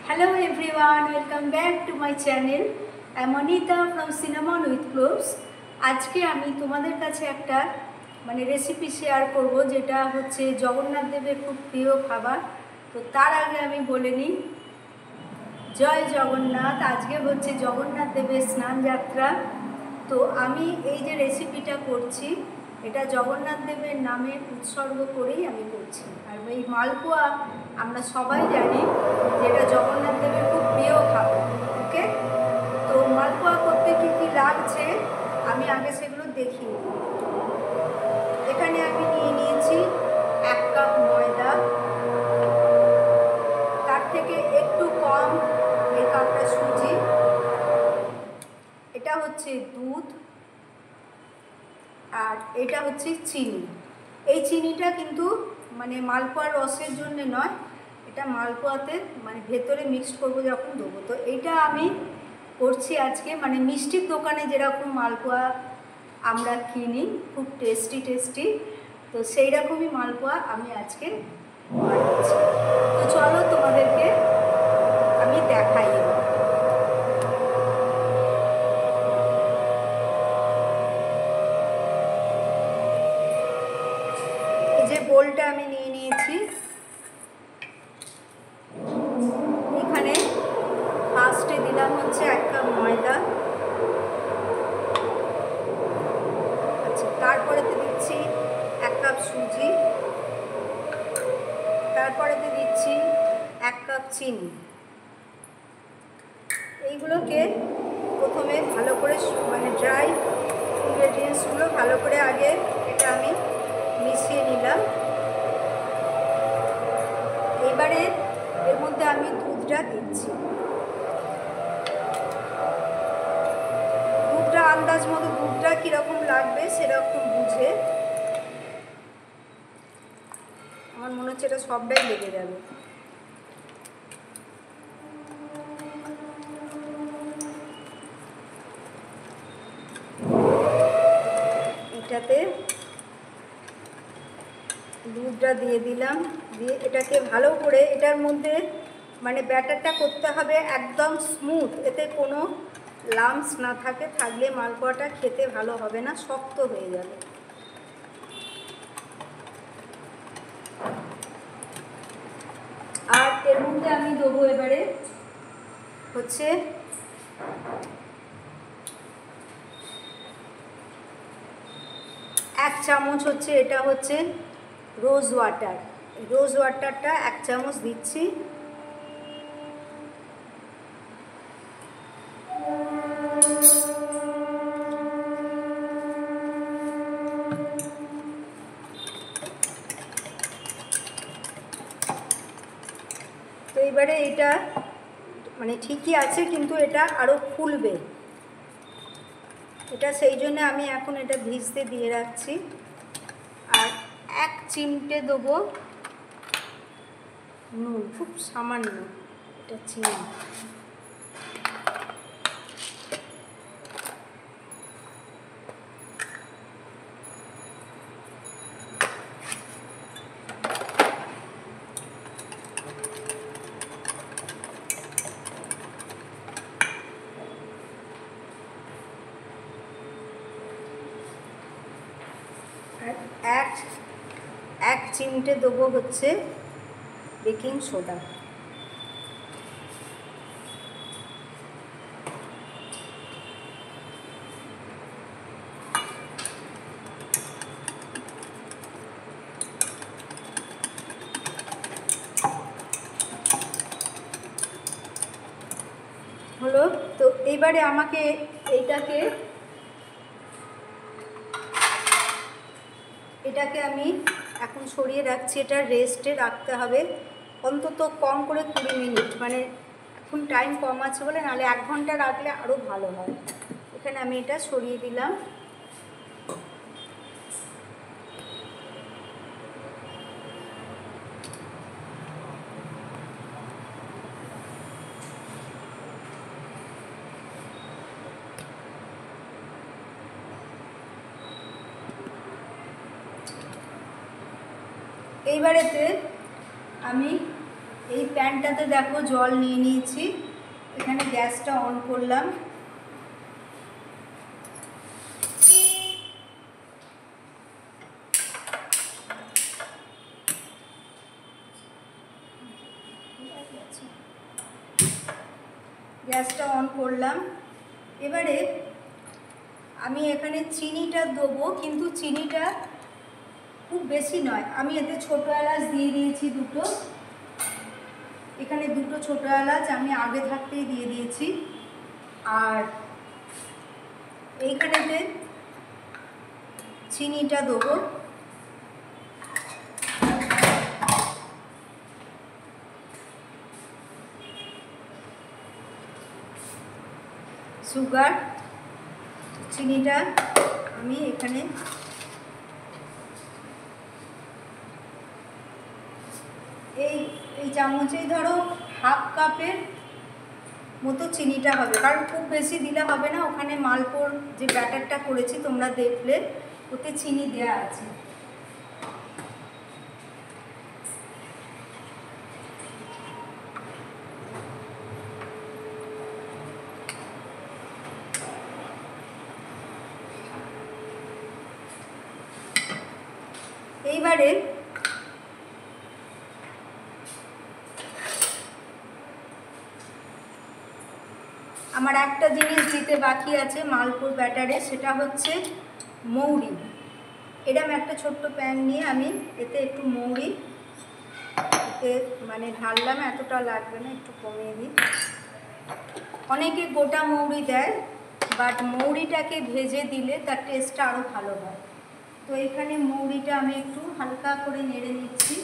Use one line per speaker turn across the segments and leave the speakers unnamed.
Hello everyone, welcome back to my channel. I am Anita from Cinnamon with Cloves. আজকে আমি তোমাদের কাছে একটা রেসিপি শেয়ার করব যেটা হচ্ছে জগন্নাথ দেবের খুব প্রিয় খাবার। তো তার আগে আমি বলে নিই জয় জগন্নাথ। আজকে হচ্ছে জগন্নাথ দেবের স্নান যাত্রা। তো আমি এই যে রেসিপিটা করছি এটা জগন্নাথ দেবের নামে উৎসর্গ করেই আমি করছি। আর এই মালপোয়া আমরা সবাই জানি যে এটা জগন্নাথ দেবের খুব প্রিয় খাবার। ওকে, তো মালপোয়া করতে কী কী লাগছে আমি আগে সেগুলো দেখি। এখানে আমি নিয়ে নিয়েছি 1 কাপ ময়দা, তার থেকে একটু কম এই কাপটা সুজি, এটা হচ্ছে দুধ, আর এটা হচ্ছে চিনি। এই চিনিটা কিন্তু মালপোয়ার রসের জন্য নয়, এটা মালপোয়াতে ভেতরে মিক্সড করবো যখন দেবো। তো এইটা আমি করছি আজকে মিষ্টির দোকানে যেরকম মালপোয়া আমরা কিনি খুব টেস্টি, তো সেই রকমই মালপোয়া আমি আজকে বানাচ্ছি। তো চলো তোমাদেরকে আমি দেখাই। যে বোলটা আমি নিয়ে নিয়েছি, এখানে ফার্স্টে দিলাম হচ্ছে 1 কাপ ময়দা, আচ্ছা, তারপরেতে দিচ্ছি 1 কাপ সুজি, তারপরেতে দিচ্ছি 1 কাপ চিনি। এইগুলোকে প্রথমে ভালো করে ড্রাই ইনগ্রেডিয়েন্টসগুলো ভালো করে আগে এটা আমি মিশিয়ে নিলাম। এবারে এর মধ্যে আমি দুধটা দিচ্ছি। দুধটা আন্দাজ মতো, দুধটা কীরকম লাগবে সেরকম বুঝে। আমার মনে হচ্ছে এটা সবটাই লেগে যাবে। এটাতে দুধটা দিয়ে দিলাম, দিয়ে এটাকে ভালো করে এটার মধ্যে ব্যাটারটা করতে হবে একদম স্মুথ, এতে কোনো লাম্পস না থাকে, থাকলে মালপোয়াটা খেতে ভালো হবে না, শক্ত হয়ে যাবে। আর এর মধ্যে আমি দেবো এবারে হচ্ছে 1 চামচ হচ্ছে, এটা হচ্ছে রোজ ওয়াটার। রোজ ওয়াটারটা 1 চামচ দিচ্ছি। তো এবারে এটা ঠিকই আছে, কিন্তু এটা আরও ফুলবে, এটা সেই জন্য আমি এখন এটা ভিজতে দিয়ে রাখছি। আর 1 চিমটে দেবো নুন, খুব সামান্য, এটা চিনি। আর এক চিমটে দেবো হচ্ছে বেকিং সোডা। হলো, তো এইবারে আমাকে এটাকে আমি এখন সরিয়ে রাখছি। এটা রেস্টে রাখতে হবে অন্তত কম করে 20 মিনিট, এখন টাইম কম আছে বলে, নাহলে 1 ঘন্টা রাখলে আরও ভালো হয়। এখানে আমি এটা সরিয়ে দিলাম। এইবারেতে আমি এই প্যানটাতে দেখো জল নিয়ে নিয়েছি, এখানে গ্যাসটা অন করলাম। গ্যাসটা অন করলাম। এবারে আমি এখানে চিনিটা দেবো, কিন্তু চিনিটা খুব বেশি নয়। আমি এতে ছোটো এলাচ দিয়ে দিয়েছি দুটো, এখানে দুটো ছোটো এলাচ আমি আগে থাকতেই দিয়ে দিয়েছি। আর এইখানেতে চিনিটা দেবো, সুগার, চিনিটা আমি এখানে এই চামচেই ধরো হাফ কাপের মতো চিনিটা হবে, কারণ খুব বেশি দিলে হবে না। ওখানে মালপোর যে ব্যাটারটা করেছি তোমরা দেখলে ওতে চিনি দেওয়া আছে। এইবারে আমার একটা জিনিস দিতে বাকি আছে মালপোর ব্যাটারে, সেটা হচ্ছে মৌরি। এরকম একটা ছোট্ট প্যান নিয়ে আমি এতে একটু মৌরি এতে মানে ঢাললাম, এতটা লাগবে না, একটু কমিয়ে দিই। অনেকে গোটা মৌরি দেয়, বাট মৌরিটাকে ভেজে দিলে তার টেস্টটা আরও ভালো হয়। তো এখানে মৌরিটা আমি একটু হালকা করে নেড়ে নিচ্ছি।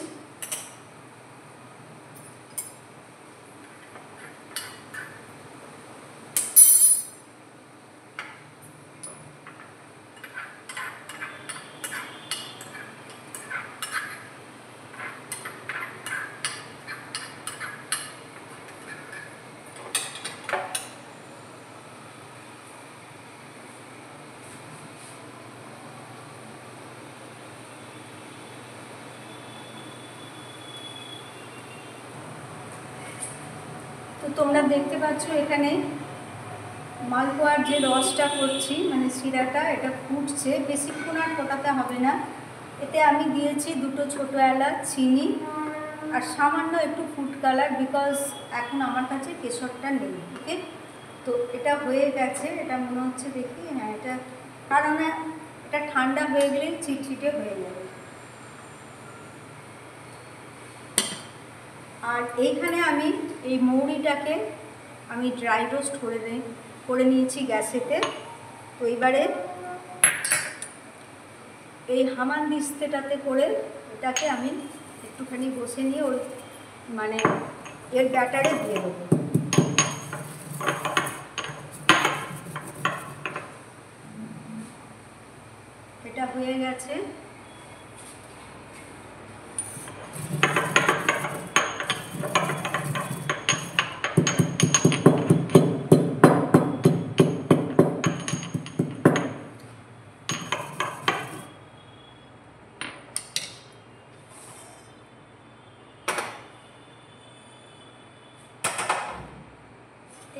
তো তোমরা দেখতে পাচ্ছ এখানে মালপোয়ার যে রসটা করছি, মানে শিরাটা, এটা ফুটছে। বেশিক্ষণ আর ফোটাতে হবে না। এতে আমি দিয়েছি দুটো ছোটো এলাচ, চিনি আর সামান্য একটু ফুড কালার, বিকজ এখন আমার কাছে কেশরটা নেই। ওকে, তো এটা হয়ে গেছে। এটা মনে হচ্ছে দেখি, হ্যাঁ এটা, কারণ এটা ঠান্ডা হয়ে গেলে চিটচিটে হয়ে যাবে। আর এইখানে আমি এই মৌরিটাকে আমি ড্রাই রোস্ট করে নিয়েছি গ্যাসেতে। তো এবারে এই হামানদিস্তাটাতে করে এটাকে আমি একটুখানি বসে নিয়ে ওই মানে এর ব্যাটারে দিয়ে দেবো। এটা হয়ে গেছে।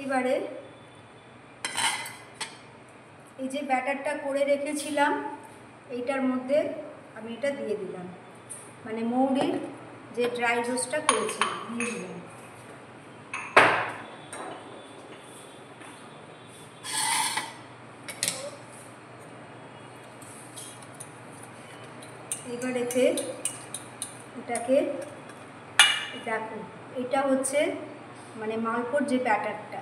এবারে এই যে ব্যাটারটা করে রেখেছিলাম এইটার মধ্যে আমি এটা দিয়ে দিলাম, মানে মৌরির যে ড্রাই রোস্টটা করেছি দিয়ে দিলাম। এবার এতে এটাকে দেখো, এটা হচ্ছে মানে মালপোর যে ব্যাটারটা।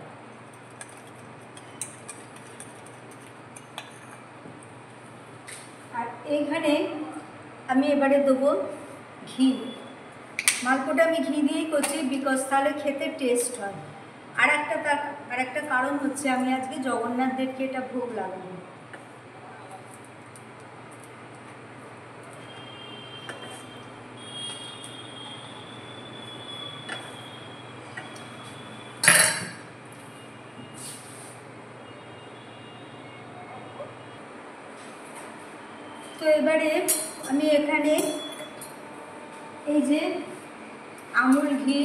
আর এইখানে আমি এবারে দেবো ঘি। মালপোটা আমি ঘি দিয়েই করছি, বিকজ তাহলে খেতে টেস্ট হয়। আর একটা কারণ হচ্ছে আমি আজকে জগন্নাথ দেবকে এটা ভোগ লাগাবো। তো এবারে আমি এখানে এই যে আমুল ঘি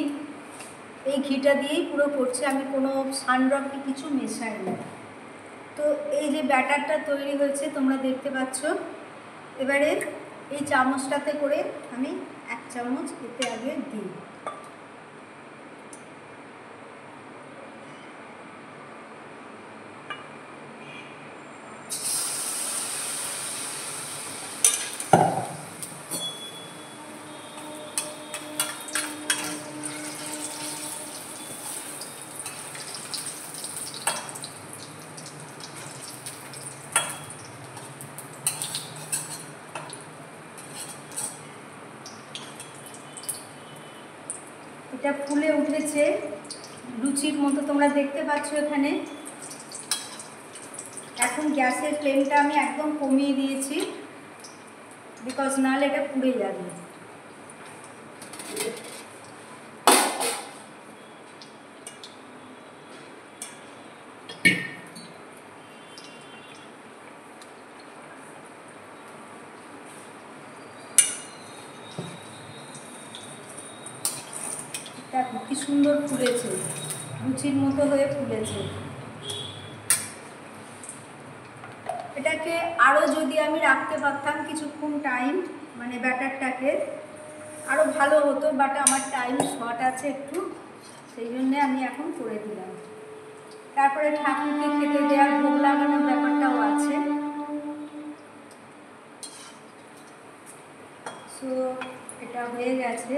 এই ঘিটা দিয়েই পুরো করছি, আমি কোনো সানড্রপ কি কিছু মেশাই না। তো এই যে ব্যাটারটা তৈরি হয়েছে তোমরা দেখতে পাচ্ছ। এবারে এই চামচটাতে করে আমি 1 চামচ এতে আগে দিই। এটা ফুলে উঠেছে লুচির মতো তোমরা দেখতে পাচ্ছ এখানে। এখন গ্যাসের ফ্লেমটা আমি একদম কমিয়ে দিয়েছি, বিকজ নাহলে এটা পুড়ে যাবে। দেখো কি সুন্দর ফুলেছে, লুচির মতো হয়ে ফুলেছে। এটাকে আরও যদি আমি রাখতে পারতাম কিছুক্ষণ টাইম, মানে ব্যাটারটাকে আরও ভালো হতো, বাট আমার টাইম শর্ট আছে একটু, সেই জন্যে আমি এখন করে দিলাম। তারপরে ঠাকুরকে খেতে দেওয়ার ভোগ লাগানোর ব্যাপারটাও আছে। সো এটা হয়ে গেছে।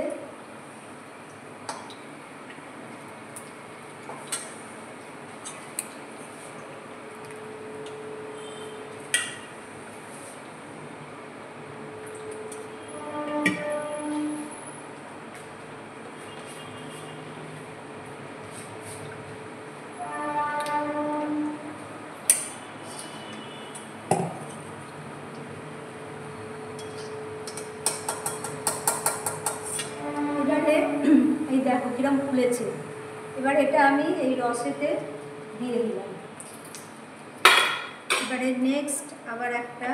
এই দেখো কিরম ফুলেছে। এবার এটা আমি এই রসেতে দিয়ে দিলাম। এবারে নেক্সট আবার একটা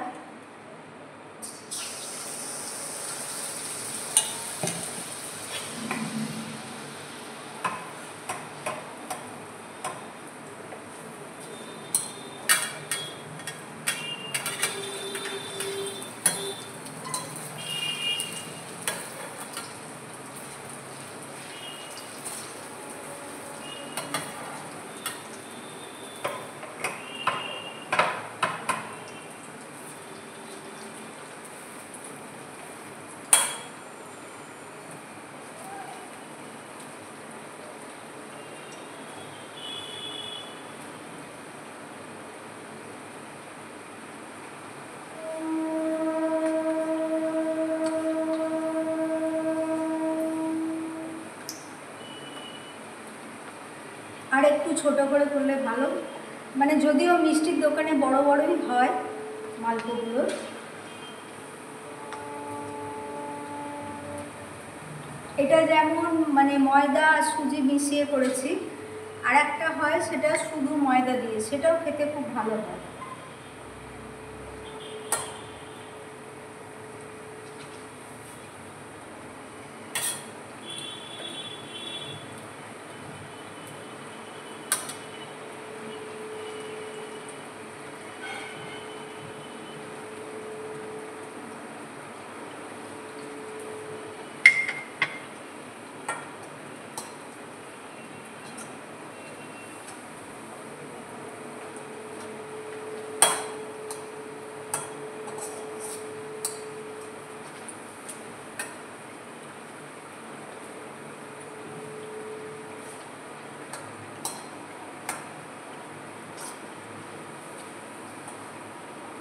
আর একটু ছোট করে করলে ভালো, মানে যদিও মিষ্টির দোকানে বড় বড়ই হয় মালপোগুলো। এটা যেমন মানে ময়দা আর সুজি মিশিয়ে করেছি, আর একটা হয় সেটা শুধু ময়দা দিয়ে, সেটাও খেতে খুব ভালো হয়।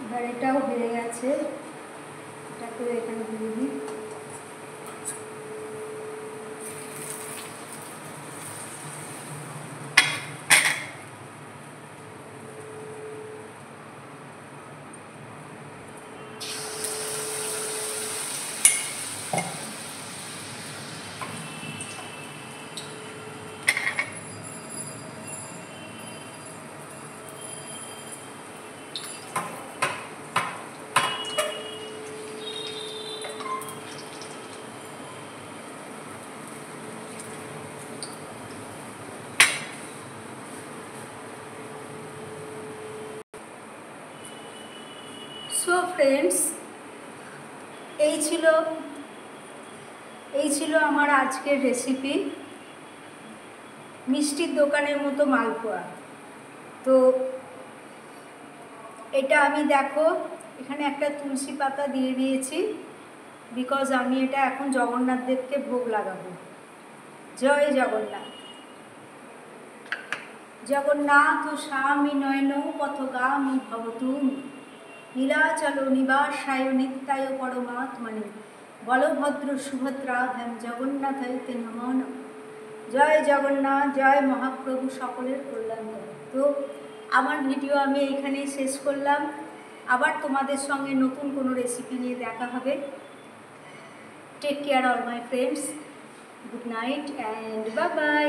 এবার এটাও হয়ে গেছে, এটাকে এখানে দিয়ে দিই। সো ফ্রেন্ডস, এই ছিল আমার আজকের রেসিপি, মিষ্টির দোকানের মতো মালপোয়া। তো এটা আমি দেখো এখানে একটা তুলসী পাতা দিয়ে দিয়েছি, বিকজ আমি এটা এখন জগন্নাথ দেবকে ভোগ লাগাবো। জয় জগন্নাথ। জগন্নাথ স্বামী নয়ন পথগামী ভবতুমি নীলাচল নিবাসায় নিত্যায় পরমাত্মনে বলভদ্র সুভদ্রাভ্যাম জগন্নাথায়তে নমো নমঃ। জয় জগন্নাথ, জয় মহাপ্রভু, সকলের কল্যাণ করে। তো আমার ভিডিও আমি এইখানেই শেষ করলাম। আবার তোমাদের সঙ্গে নতুন কোনো রেসিপি নিয়ে দেখা হবে। Take care all my friends, good night and bye by.